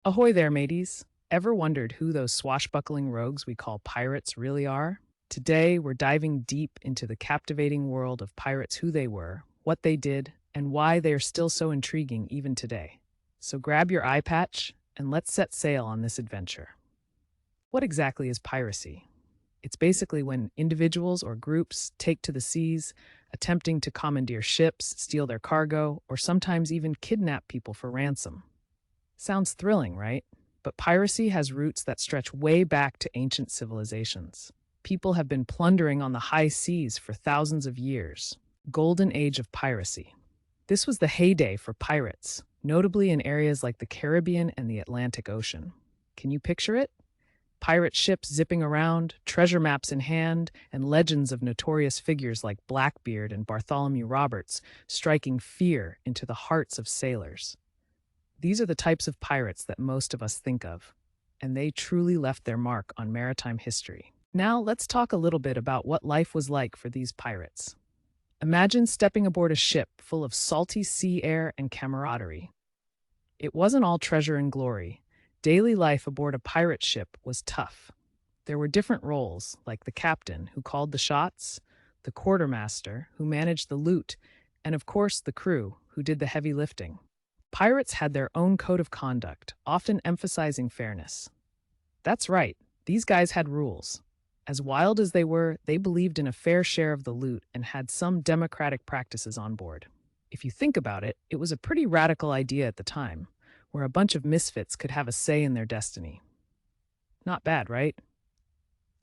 Ahoy there, mateys! Ever wondered who those swashbuckling rogues we call pirates really are? Today, we're diving deep into the captivating world of pirates, who they were, what they did, and why they are still so intriguing even today. So grab your eye patch and let's set sail on this adventure. What exactly is piracy? It's basically when individuals or groups take to the seas, attempting to commandeer ships, steal their cargo, or sometimes even kidnap people for ransom. Sounds thrilling, right? But piracy has roots that stretch way back to ancient civilizations. People have been plundering on the high seas for thousands of years. Golden Age of piracy. This was the heyday for pirates, notably in areas like the Caribbean and the Atlantic Ocean. Can you picture it? Pirate ships zipping around, treasure maps in hand, and legends of notorious figures like Blackbeard and Bartholomew Roberts striking fear into the hearts of sailors. These are the types of pirates that most of us think of, and they truly left their mark on maritime history. Now, let's talk a little bit about what life was like for these pirates. Imagine stepping aboard a ship full of salty sea air and camaraderie. It wasn't all treasure and glory. Daily life aboard a pirate ship was tough. There were different roles, like the captain, who called the shots, the quartermaster, who managed the loot, and of course the crew, who did the heavy lifting. Pirates had their own code of conduct, often emphasizing fairness. That's right, these guys had rules. As wild as they were, they believed in a fair share of the loot and had some democratic practices on board. If you think about it, it was a pretty radical idea at the time, where a bunch of misfits could have a say in their destiny. Not bad, right?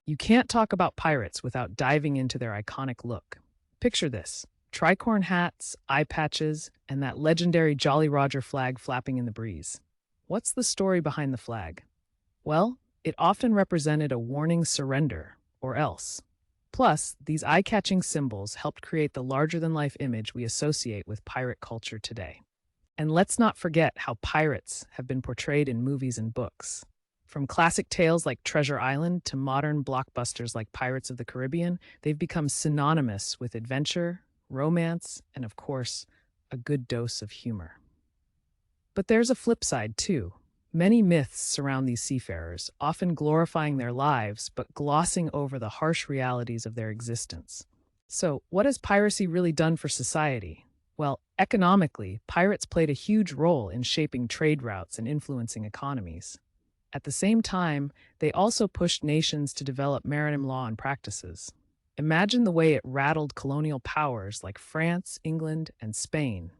You can't talk about pirates without diving into their iconic look. Picture this: tricorn hats, eye patches, and that legendary Jolly Roger flag flapping in the breeze. What's the story behind the flag? Well, it often represented a warning surrender, or else. Plus, these eye-catching symbols helped create the larger-than-life image we associate with pirate culture today. And let's not forget how pirates have been portrayed in movies and books. From classic tales like Treasure Island to modern blockbusters like Pirates of the Caribbean, they've become synonymous with adventure, romance, and of course, a good dose of humor. But there's a flip side too. Many myths surround these seafarers, often glorifying their lives but glossing over the harsh realities of their existence. So, what has piracy really done for society? Well, economically, pirates played a huge role in shaping trade routes and influencing economies. At the same time, they also pushed nations to develop maritime law and practices. Imagine the way it rattled colonial powers like France, England, and Spain.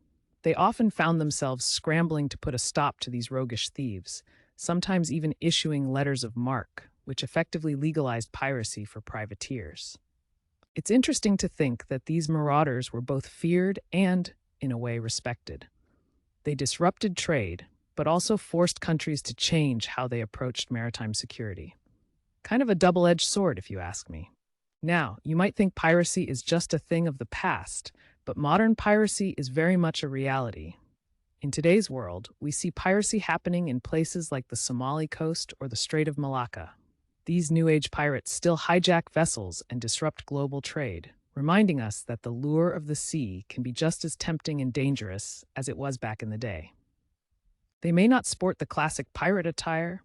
They often found themselves scrambling to put a stop to these roguish thieves, sometimes even issuing letters of marque, which effectively legalized piracy for privateers. It's interesting to think that these marauders were both feared and, in a way, respected. They disrupted trade, but also forced countries to change how they approached maritime security. Kind of a double-edged sword, if you ask me. Now, you might think piracy is just a thing of the past, but modern piracy is very much a reality. In today's world, we see piracy happening in places like the Somali coast or the Strait of Malacca. These New Age pirates still hijack vessels and disrupt global trade, reminding us that the lure of the sea can be just as tempting and dangerous as it was back in the day. They may not sport the classic pirate attire,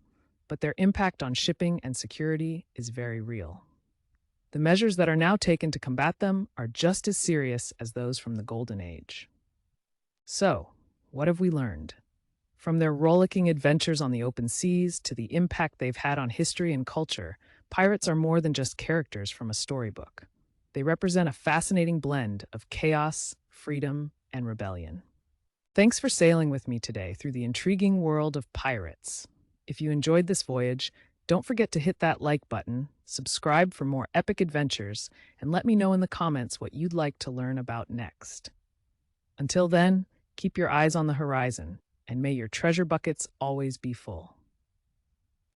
but their impact on shipping and security is very real. The measures that are now taken to combat them are just as serious as those from the Golden Age. So, what have we learned? From their rollicking adventures on the open seas to the impact they've had on history and culture, pirates are more than just characters from a storybook. They represent a fascinating blend of chaos, freedom, and rebellion. Thanks for sailing with me today through the intriguing world of pirates. If you enjoyed this voyage, don't forget to hit that like button, subscribe for more epic adventures, and let me know in the comments what you'd like to learn about next. Until then, keep your eyes on the horizon, and may your treasure buckets always be full.